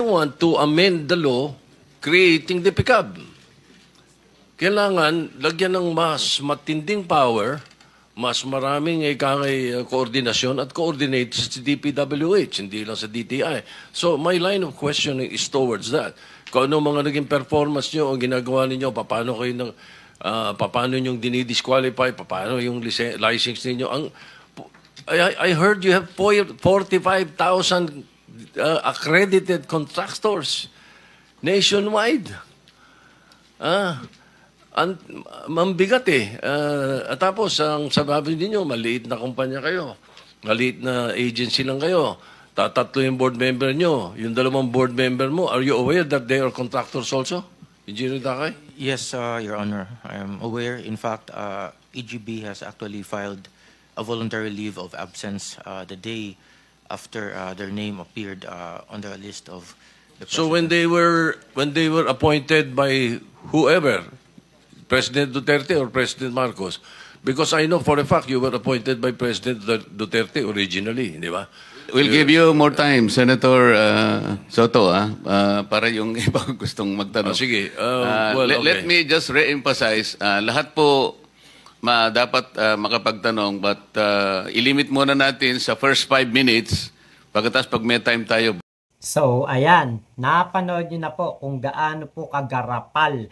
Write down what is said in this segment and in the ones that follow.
want to amend the law creating the PICAB. Kailangan lagyan ng mas matinding power, mas maraming koordinasyon at coordinate sa DPWH, hindi lang sa DTI. So my line of questioning is towards that. Kung ano mga naging performance nyo, ang ginagawa ninyo, paano kayo paano yung dinidisqualify, paano yung license ninyo. I heard you have 45,000 accredited contractors nationwide. Mambigat eh. Tapos, ang sababi niyo maliit na kumpanya kayo. Maliit na agency lang kayo. Tatlo yung board member nyo. Yung dalawang board member mo, are you aware that they are contractors also? Engineer Takay? Yes, Your Honor. I am aware. In fact, EGB has actually filed a voluntary leave of absence the day after their name appeared on the list of the president. So when they were appointed by whoever, President Duterte or President Marcos, because I know for a fact you were appointed by President Duterte originally, di ba? We'll give you more time, Senator Soto, para yung ibang gustong magtanong. Sige. Let me just re-emphasize, lahat po dapat makapagtanong, but ilimit muna natin sa first 5 minutes, pagkatapos pag may time tayo. So, ayan, napanood nyo na po kung gaano po kagarapal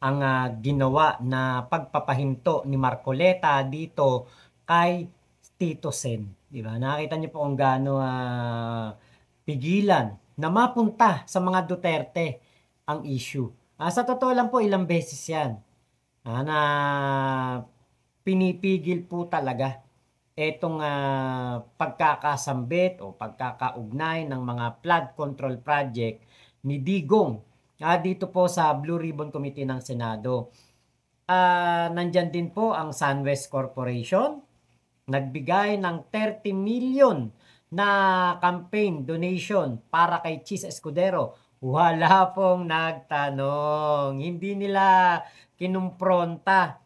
ang ginawa na pagpapahinto ni Marcoleta dito kay Tito Sen. Diba? Nakita niyo po kung gaano pigilan na mapunta sa mga Duterte ang issue. Sa totoo lang po, ilang beses yan na pinipigil po talaga etong pagkakasambit o pagkakaugnay ng mga flood control project ni Digong dito po sa Blue Ribbon Committee ng Senado. Nandyan din po ang SunWest Corporation. Nagbigay ng 30 million na campaign donation para kay Chis Escudero. Wala pong nagtanong. Hindi nila kinumpronta.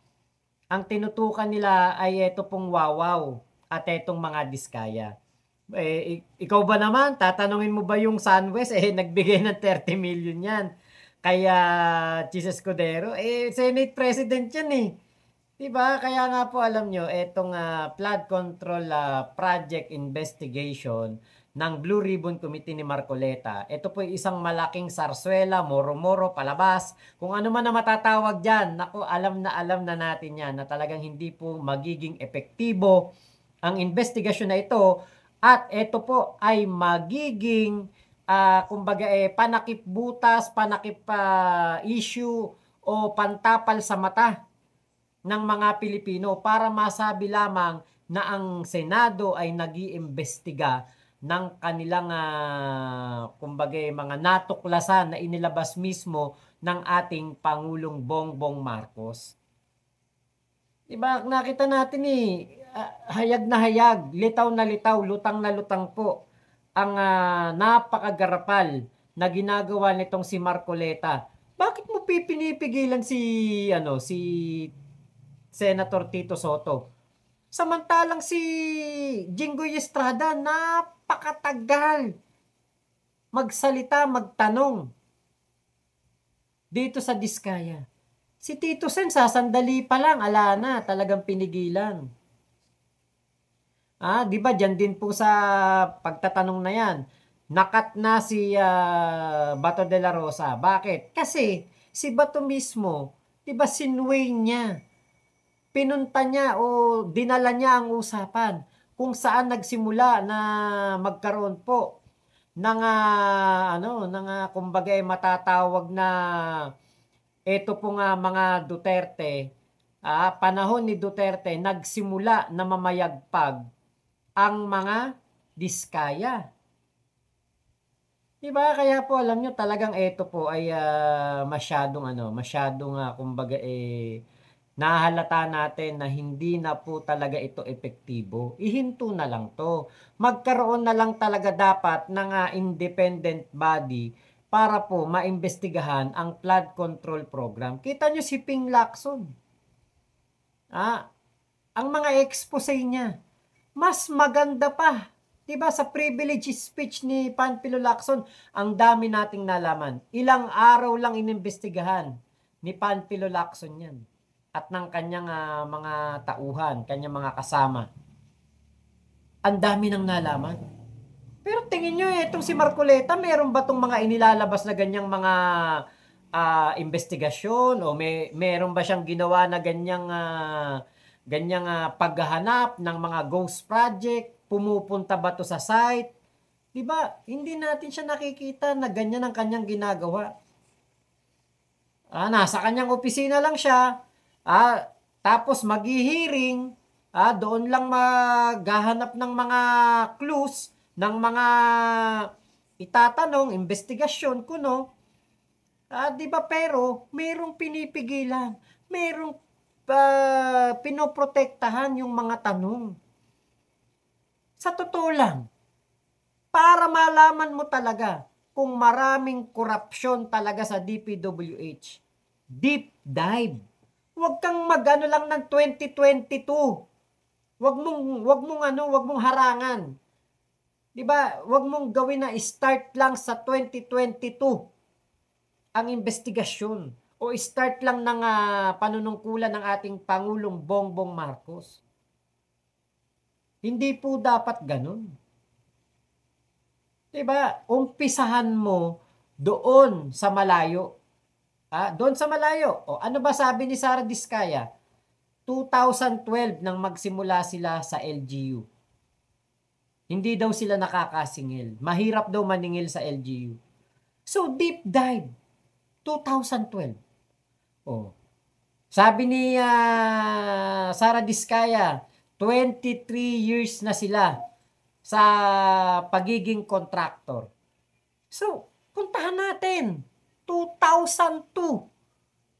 Ang tinutukan nila ay ito pong wawaw at itong mga diskaya. Ikaw ba naman, tatanungin mo ba yung SunWest? Nagbigay ng 30 million yan. Kaya Chis Escudero, Senate President yan eh. Diba? Kaya nga po alam nyo, itong flood control project investigation ng Blue Ribbon Committee ni Marcoleta, ito po isang malaking sarswela, moro-moro, palabas, kung ano man na matatawag dyan. Naku, alam na natin yan na talagang hindi po magiging epektibo ang investigasyon na ito at ito po ay magiging kumbaga panakip butas, panakip issue o pantapal sa mata ng mga Pilipino para masabi lamang na ang Senado ay nag-iimbestiga ng kanilang kumbaga mga natuklasan na inilabas mismo ng ating Pangulong Bongbong Marcos. Diba, nakita natin hayag na hayag, litaw na litaw, lutang na lutang po ang napakagarapal na ginagawa nitong si Marcoleta. Bakit mo pinipigilan si Senator Tito Soto? Samantalang si Jinggoy Estrada napakatagal magsalita, magtanong dito sa Diskaya. Si Tito Sen sasandali pa lang, ala na, talagang pinigilan. Di ba dyan din po sa pagtatanong na yan, nakat na si Bato de la Rosa. Bakit? Kasi si Bato mismo, di ba sinway niya, pinunta niya o dinala niya ang usapan kung saan nagsimula na magkaroon po ng kumbaga matatawag na ito po nga mga Duterte, panahon ni Duterte nagsimula na mamayagpag ang mga Diskaya. Diba? Kaya po alam nyo talagang ito po ay masyadong kumbaga nahalata natin na hindi na po talaga ito epektibo. Ihinto na lang to. Magkaroon na lang talaga dapat ng independent body para po maimbestigahan ang flood control program. Kita nyo si Ping Lacson. Ang mga expose niya, mas maganda pa Diba sa privilege speech ni Panfilo Lacson, ang dami nating nalaman. Ilang araw lang inimbestigahan ni Panfilo Lacson yan. At ng kanyang mga tauhan, kanyang mga kasama. Ang dami nang nalaman. Pero tingin nyo, itong si Marcoleta, meron ba itong mga inilalabas na ganyang mga investigasyon? O meron ba siyang ginawa na ganyang paghahanap ng mga ghost project? Pumupunta ba to sa site? Diba? Hindi natin siya nakikita na ganyan ang kanyang ginagawa. Nasa kanyang opisina lang siya. Tapos maghihiring. Doon lang maghahanap ng mga clues, ng mga itatanong, investigasyon kuno. Diba? Pero merong pinipigilan. Merong pinoprotektahan yung mga tanong. Sa totoo lang, para malaman mo talaga kung maraming korupsyon talaga sa DPWH, deep dive. Huwag kang magano lang ng 2022. Huwag mong harangan. 'Di ba? Huwag mong gawin na start lang sa 2022 ang investigasyon o start lang ng panunungkulan ng ating Pangulong Bongbong Marcos. Hindi po dapat ganun. Diba? Umpisahan mo doon sa malayo. Doon sa malayo. O ano ba sabi ni Sara Diskaya? 2012 nang magsimula sila sa LGU. Hindi daw sila nakakasingil. Mahirap daw maningil sa LGU. So deep dive. 2012. Sabi ni Sara Diskaya, 23 years na sila sa pagiging contractor. So, puntahan natin. 2002.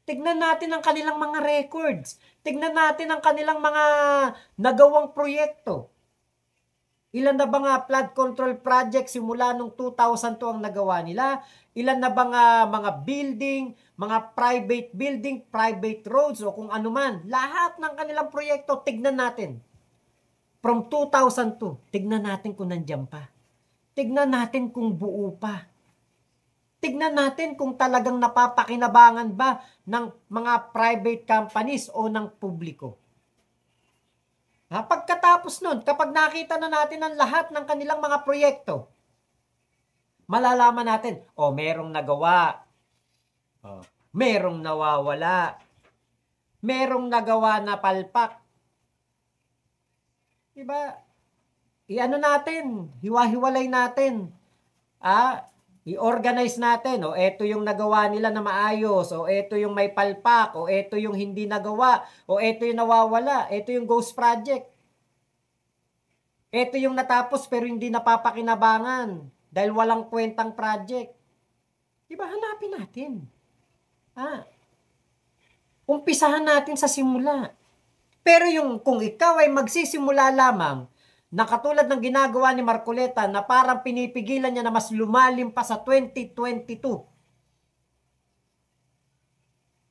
Tignan natin ang kanilang mga records. Tignan natin ang kanilang mga nagawang proyekto. Ilan na ba nga flood control project simula nung 2002 ang nagawa nila? Ilan na ba nga mga building, mga private building, private roads o kung ano man. Lahat ng kanilang proyekto, tignan natin. From 2002, tignan natin kung nandiyan pa. Tignan natin kung buo pa. Tignan natin kung talagang napapakinabangan ba ng mga private companies o ng publiko. Pagkatapos nun, kapag nakita na natin ang lahat ng kanilang mga proyekto, malalaman natin, merong nagawa, merong nawawala, merong nagawa na palpak. Diba? I-ano natin, hiwa-hiwalay natin. I-organize natin. Ito yung nagawa nila na maayos. Ito yung may palpak. Ito yung hindi nagawa. Ito yung nawawala. Ito yung ghost project. Ito yung natapos pero hindi napapakinabangan dahil walang kwentang project. Diba? Hanapin natin. Umpisahan natin sa simula. Pero kung ikaw ay magsisimula lamang na katulad ng ginagawa ni Marcoleta na parang pinipigilan niya na mas lumalim pa sa 2022,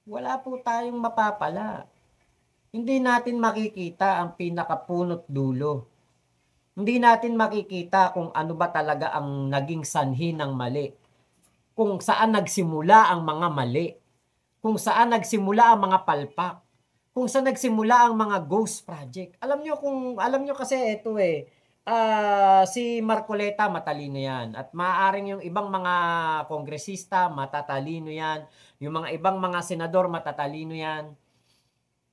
wala po tayong mapapala. Hindi natin makikita ang pinakapunot dulo. Hindi natin makikita kung ano ba talaga ang naging sanhi ng mali. Kung saan nagsimula ang mga mali. Kung saan nagsimula ang mga palpak. Kung saan nagsimula ang mga ghost project. Alam nyo kasi ito si Marcoleta matalino yan. At maaaring yung ibang mga kongresista matatalino yan. Yung mga ibang mga senador matatalino yan.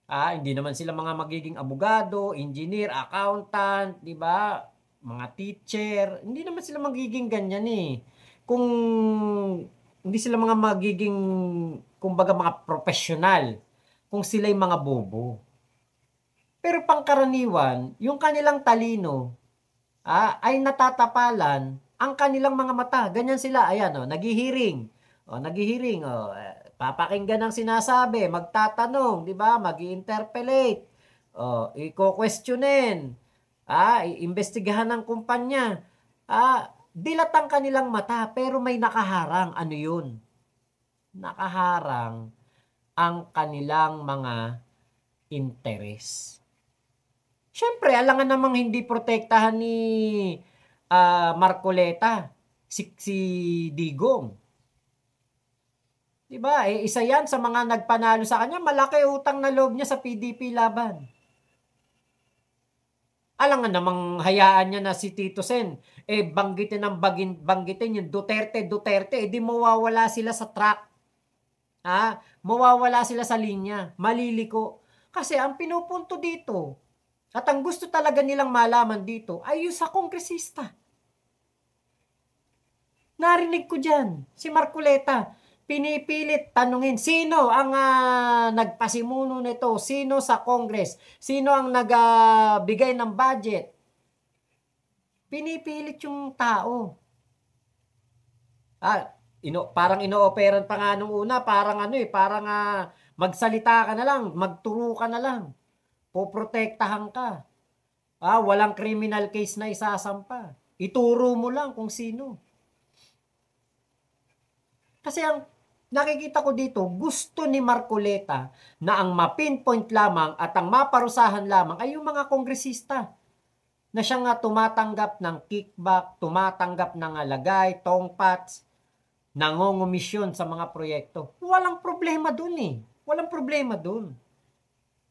Hindi naman sila mga magiging abogado, engineer, accountant, di ba? Mga teacher. Hindi naman sila magiging ganyan Kung hindi sila mga magiging, kumbaga mga professional. Kung sila'y mga bobo. Pero pangkaraniwan, yung kanilang talino ay natatapalan ang kanilang mga mata. Ganyan sila. Ayan, naghihiring. Naghihiring. Papakinggan ang sinasabi. Magtatanong, di ba? Mag-i-interpellate. Iko-questionin. Iimbestigahan ng kumpanya. Dilat ang kanilang mata pero may nakaharang. Ano yun? Nakaharang ang kanilang mga interes. Siyempre, alangan namang hindi protektahan ni Marcoleta, si Digong. Diba? Isa yan sa mga nagpanalo sa kanya. Malaki utang na loob niya sa PDP laban. Alam nga namang hayaan niya na si Tito Sen, banggitin yung Duterte, di mawawala sila sa track. Mawawala sila sa linya, maliliko. Kasi ang pinupunto dito, at ang gusto talaga nilang malaman dito, ay yung sa kongresista. Narinig ko dyan, si Marcoleta, pinipilit tanungin, sino ang nagpasimuno nito? Sino sa Congress? Sino ang nagbigay ng budget? Pinipilit yung tao. Parang inooperan pa nga nung una, parang parang magsalita ka na lang, magturo ka na lang. Poprotektahan ka. Walang criminal case na isasampa. Ituro mo lang kung sino. Kasi ang nakikita ko dito, gusto ni Marcoleta na ang mapinpoint lamang at ang maparusahan lamang ay yung mga kongresista na siyang tumatanggap ng kickback, tumatanggap ng lagay, tongpats, nangongomisyon sa mga proyekto. Walang problema dun Walang problema dun.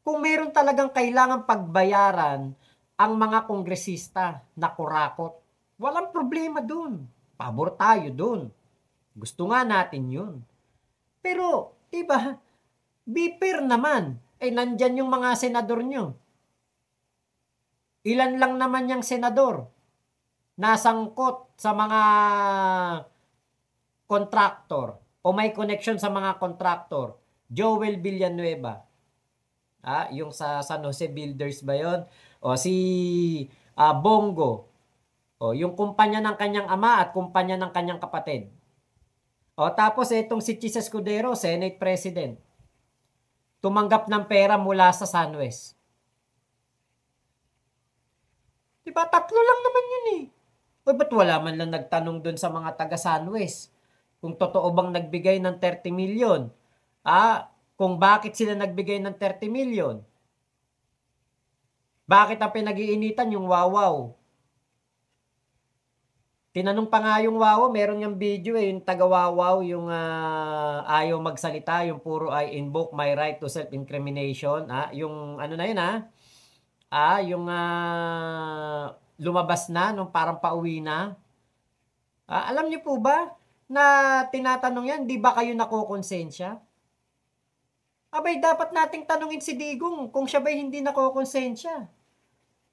Kung meron talagang kailangan pagbayaran ang mga kongresista na kurakot, walang problema dun. Pabor tayo dun. Gusto nga natin yun. Pero, diba, be fair naman. Nandyan yung mga senador nyo. Ilan lang naman yung senador nasangkot sa mga kontraktor o may connection sa mga kontraktor. Joel Villanueva. Yung sa San Jose Builders ba yun? O si Bongo. O yung kumpanya ng kanyang ama at kumpanya ng kanyang kapatid. O tapos itong si Chis Escudero, Senate President. Tumanggap ng pera mula sa SunWest. Diba? Tatlo lang naman yun ba't wala man lang nagtanong dun sa mga taga SunWest? Kung totoo bang nagbigay ng 30 million? Kung bakit sila nagbigay ng 30 million? Bakit ang pinag-iinitan yung Wawaw? Tinanong pa nga yung Wawaw, meron yung video yung taga Wawaw, yung ayaw magsalita, yung puro I invoke my right to self-incrimination. Yung ano na yun yung lumabas na, nung parang pauwi na. Alam niyo po ba na tinatanong yan, di ba kayo nakokonsensya? Abay, dapat nating tanungin si Digong kung siya ba'y hindi nakokonsensya.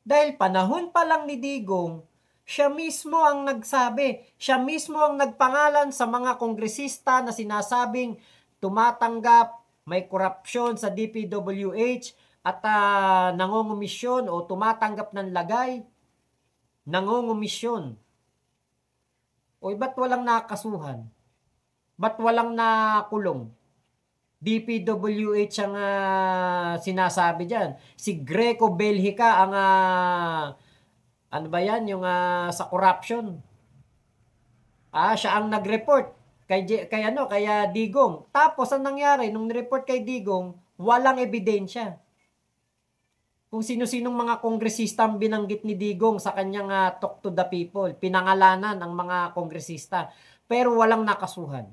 Dahil panahon pa lang ni Digong, siya mismo ang nagsabi, siya mismo ang nagpangalan sa mga kongresista na sinasabing tumatanggap, may korupsyon sa DPWH at nangongomisyon o tumatanggap ng lagay, nangongomisyon. Ba't walang nakasuhan? Ba't walang nakulong? DPWH ang sinasabi dyan. Si Greco Belhica ang ano ba yan? Yung sa corruption. Siya ang nag-report kay Digong. Tapos ang nangyari nung ni-report kay Digong, walang ebidensya. Kung sino-sinong mga kongresista ang binanggit ni Digong sa kanyang talk to the people, pinangalanan ang mga kongresista, pero walang nakasuhan.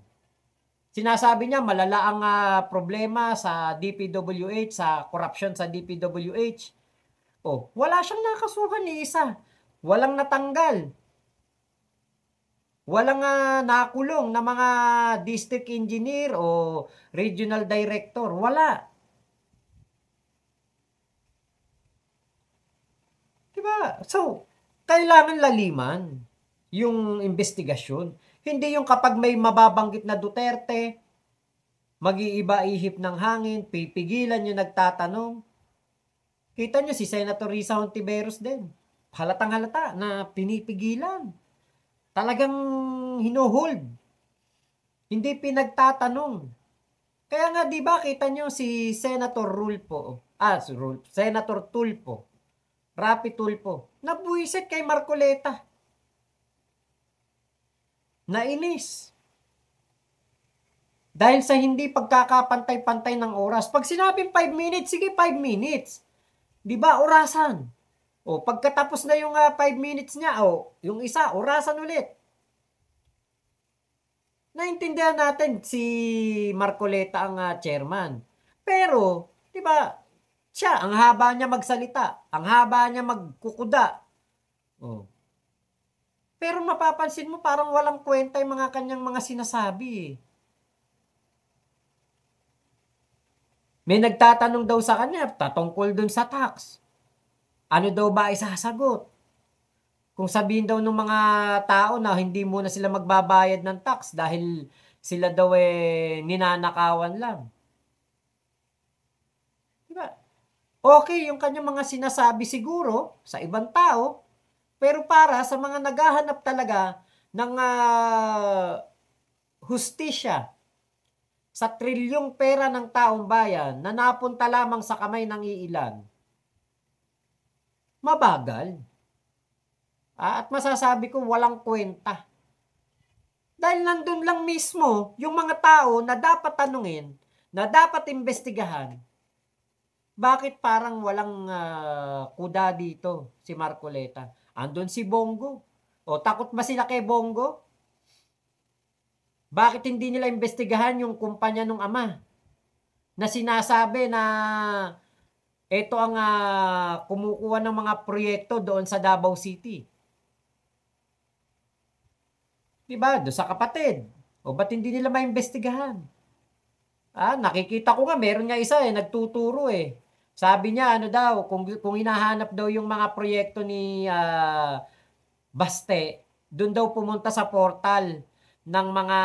Sinasabi niya malala ang problema sa DPWH, sa corruption sa DPWH. Wala siyang nakasuhan ni isa. Walang natanggal. Walang nakulong na mga district engineer o regional director. Wala. Diba? So, kailangan laliman yung investigasyon. Hindi yung kapag may mababanggit na Duterte, mag-iiba ihip ng hangin, pipigilan yung nagtatanong. Kita nyo si Senator Risa Hontiveros din. Halatang halata na pinipigilan. Talagang hinuhold. Hindi pinagtatanong. Kaya nga 'di ba kita nyo si Senator Senator Tulfo. Rapi Tulfo. Nabuisit kay Marcoleta. Nainis. Dahil sa hindi pagkakapantay-pantay ng oras. Pag sinabing 5 minutes, sige 5 minutes. 'Di ba orasan? O pagkatapos na yung 5 minutes niya, o yung isa, orasan ulit. Naintindihan natin si Marcoleta ang chairman. Pero, di ba, siya, ang haba niya magsalita, ang haba niya magkukuda. Oh. Pero mapapansin mo, parang walang kwenta yung mga kanyang mga sinasabi eh. May nagtatanong daw sa kanya, tatungkol dun sa tax. Ano daw ba isasagot? Kung sabihin daw ng mga tao na hindi muna sila magbabayad ng tax dahil sila daw ninanakawan lang. Diba? Okay yung kanyang mga sinasabi siguro sa ibang tao, pero para sa mga naghahanap talaga ng hustisya sa trilyong pera ng taong bayan na napunta lamang sa kamay ng iilan, mabagal. At masasabi ko walang kwenta. Dahil nandun lang mismo yung mga tao na dapat tanungin, na dapat imbestigahan. Bakit parang walang kuda dito si Marcoleta? Andun si Bongo. O takot ba sila kay Bongo? Bakit hindi nila imbestigahan yung kumpanya ng ama na sinasabi na ito ang kumukuha ng mga proyekto doon sa Davao City? Diba? Doon sa kapatid. O ba't hindi nila maimbestigahan? Nakikita ko nga, meron nga isa nagtuturo eh. Sabi niya, ano daw, kung hinahanap daw yung mga proyekto ni Baste, doon daw pumunta sa portal ng mga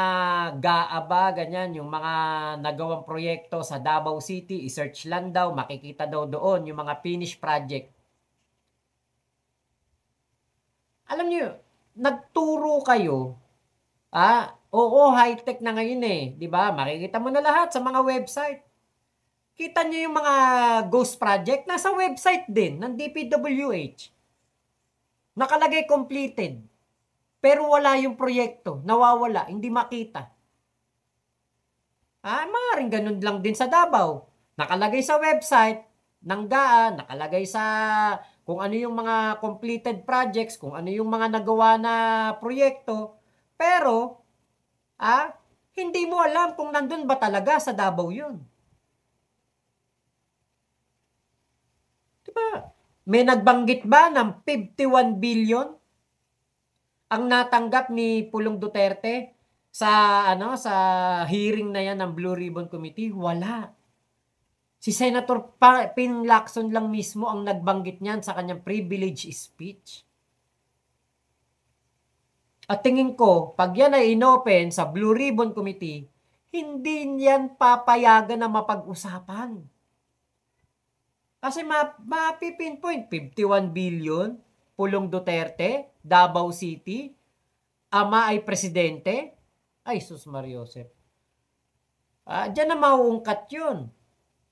GAA ganyan, yung mga nagawang proyekto sa Davao City, i-search lang daw, makikita daw doon yung mga finished project. Alam niyo, nagturo kayo, oo, high-tech na ngayon eh, di ba? Makikita mo na lahat sa mga website. Kita niyo yung mga ghost project, nasa website din ng DPWH. Nakalagay completed. Pero wala yung proyekto, nawawala, hindi makita. Maaaring ganun lang din sa Davao. Nakalagay sa website ng GAA, nakalagay sa kung ano yung mga completed projects, kung ano yung mga nagawa na proyekto. Pero, hindi mo alam kung nandun ba talaga sa Davao yun. Diba? May nagbanggit ba ng 51 billion? Ang natanggap ni Pulong Duterte sa sa hearing na yan ng Blue Ribbon Committee, wala. Si Senator Ping Lacson lang mismo ang nagbanggit niyan sa kanyang privilege speech. At tingin ko, pag yan ay inopen sa Blue Ribbon Committee, hindi yan papayagan na mapag-usapan. Kasi mapipinpoint, 51 billion, Pulong Duterte, Davao City, ama ay presidente, ay sus Mariosep. Diyan na mauungkat yun.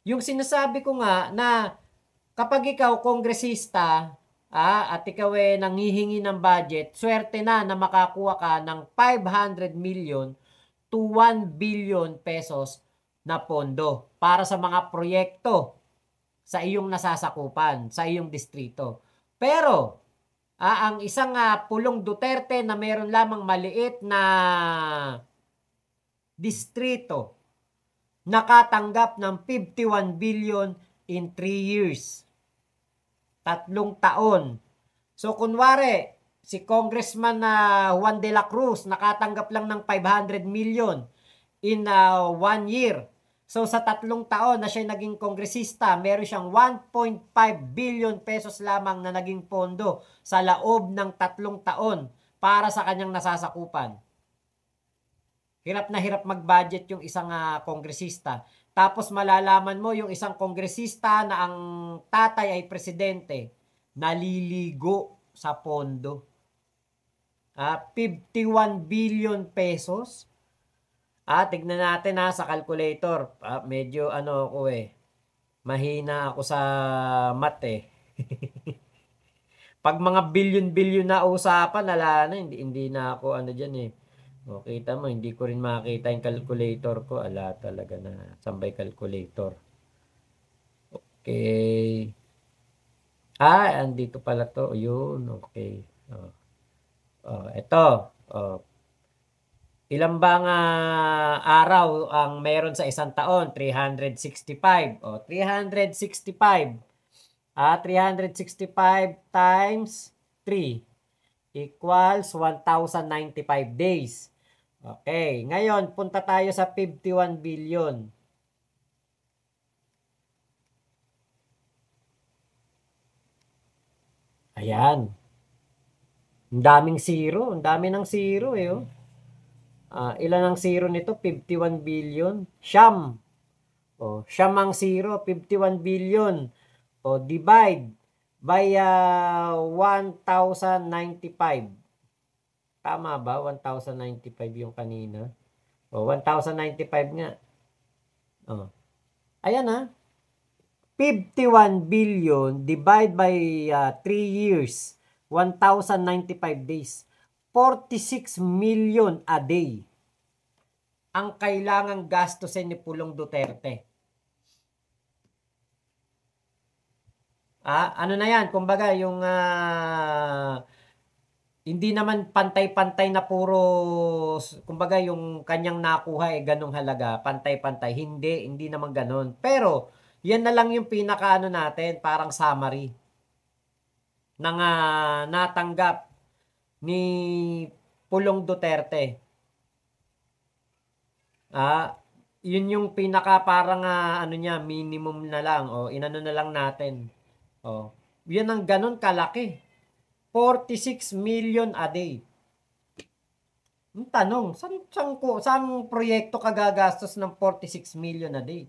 Yung sinasabi ko nga na kapag ikaw kongresista, at ikaw nanghihingi ng budget, swerte na makakuha ka ng 500 million to 1 billion pesos na pondo para sa mga proyekto sa iyong nasasakupan, sa iyong distrito. Pero, ang isang Pulong Duterte na mayroon lamang maliit na distrito, nakatanggap ng 51 billion in 3 years. 3 taon. So, kunwari, si Congressman Juan de la Cruz nakatanggap lang ng 500 million in 1 year. So, sa 3 taon na siya naging kongresista, meron siyang 1.5 billion pesos lamang na naging pondo sa loob ng 3 taon para sa kanyang nasasakupan. Hirap na hirap mag-budget yung isang kongresista. Tapos malalaman mo yung isang kongresista na ang tatay ay presidente, naliligo sa pondo. 51 billion pesos. Tignan natin sa calculator. Medyo ako mahina ako sa math Pag mga billion-billion na usapan, na, hindi na ako dyan O, kita mo, hindi ko rin makita yung calculator ko. Ala, talaga na. Sambay calculator. Okay. Andito pala to. Yun, okay. Ito. Ilan bang araw ang meron sa isang taon? 365. 365. 365 times 3 equals 1,095 days. Okay. Ngayon, punta tayo sa 51 billion. Ayan. Ang daming zero. Ang dami ng zero eh. Ilan ang zero nito? 51 billion. Siyam. Siyam ang zero. 51 billion. Divide by 1,095. Tama ba? 1,095 yung kanina. 1,095 nga. Ayan 51 billion divide by 3 years. 1,095 days. 46 million a day ang kailangang gastusin ni Pulong Duterte. Ano na yan? Kumbaga, yung hindi naman pantay-pantay na puro, kumbaga, yung kanyang nakuha ganong halaga, pantay-pantay. Hindi naman ganon. Pero, yan na lang yung pinakaano natin, parang summary ng natanggap ni Pulong Duterte. Yun yung pinaka parang ano niya, minimum na lang. Inano na lang natin. Yan ang ganun kalaki. 46 million a day. Ang tanong, saan proyekto kagagastos ng 46 million a day?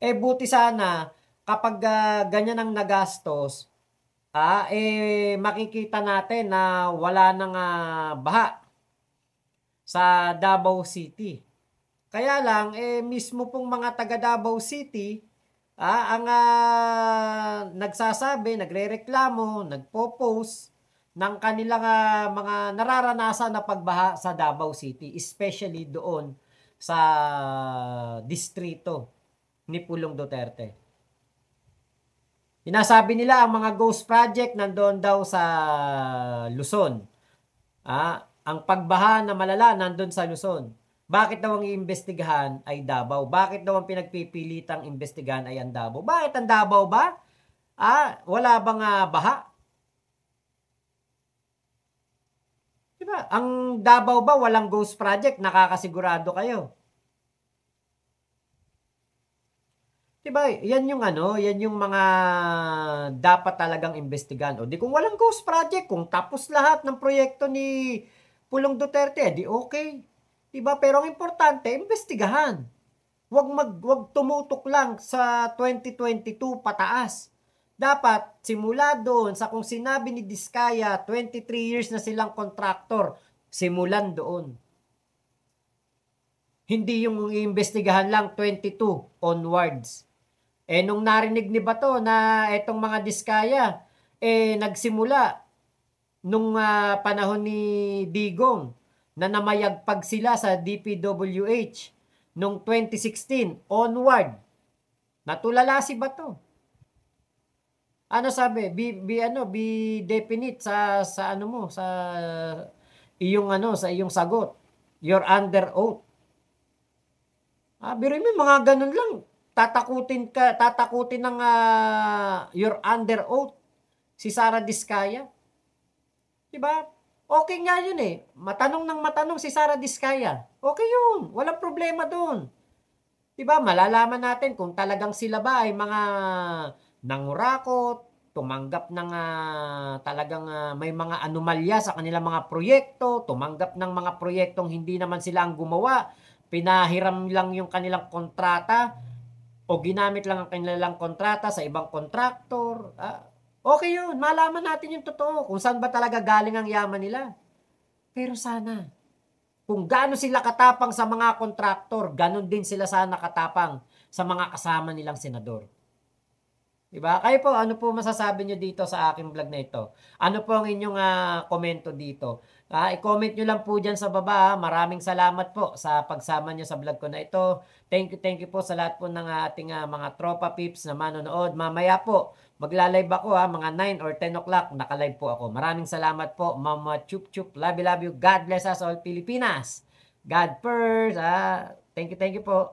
Buti sana kapag ganyan ang nagastos, makikita natin na wala nang baha sa Davao City. Kaya lang, mismo pong mga taga Davao City, ang nagsasabi, nagrereklamo, nagpo-post ng kanilang mga nararanasan na pagbaha sa Davao City, especially doon sa distrito ni Pulong Duterte. Inasabi nila ang mga ghost project nandoon daw sa Luzon. Ang pagbaha na malala nandoon sa Luzon. Bakit daw ang iimbestigahan ay Davao? Bakit daw ang pinagpipilitang imbestigahan ay ang Davao? Bakit ang Davao ba? Wala bang baha? Diba? Ang Davao ba walang ghost project? Nakakasigurado kayo. Diba? Yan yung yan yung mga dapat talagang imbestigahan. Di kung walang ghost project, kung tapos lahat ng proyekto ni Pulong Duterte, di okay. Diba? Pero ang importante, imbestigahan. Wag tumutok lang sa 2022 pataas. Dapat simula doon sa kung sinabi ni Diskaya, 23 years na silang contractor, simulan doon. Hindi yung iimbestigahan lang 22 onwards. Nung narinig ni Bato na etong mga Diskaya, nagsimula nung panahon ni Digong na namayagpag sila sa DPWH nung 2016 onward. Natulala si Bato. Ano sabi? Be definite sa ano mo, sa iyong sa iyong sagot. You're under oath. Biro mo mga ganun lang. Tatakutin ng you're under oath si Sara Diskaya. Diba? Okay nga yun matanong si Sara Diskaya. Okay yun. Walang problema doon. Diba? Malalaman natin kung talagang sila ba ay mga nangurakot, tumanggap ng talagang may mga anomalya sa kanilang mga proyekto, tumanggap ng mga proyektong hindi naman sila ang gumawa, pinahiram lang yung kanilang kontrata, o ginamit lang ang kanilang kontrata sa ibang kontraktor. Okay yun. Malaman natin yung totoo. Kung saan ba talaga galing ang yaman nila. Pero sana, kung gaano sila katapang sa mga kontraktor, ganon din sila sana katapang sa mga kasama nilang senador. Diba? Kayo po, ano po masasabi nyo dito sa aking vlog na ito? Ano po ang inyong komento dito? I-comment nyo lang po dyan sa baba. Maraming salamat po sa pagsama nyo sa vlog ko na ito. Thank you po sa lahat po ng ating mga tropa pips na manonood. Mamaya po, magla-live ako mga 9 or 10 o'clock. Naka-live po ako. Maraming salamat po, Mama Chup Chup. Love you, love you. God bless us all, Pilipinas. God first. Thank you po.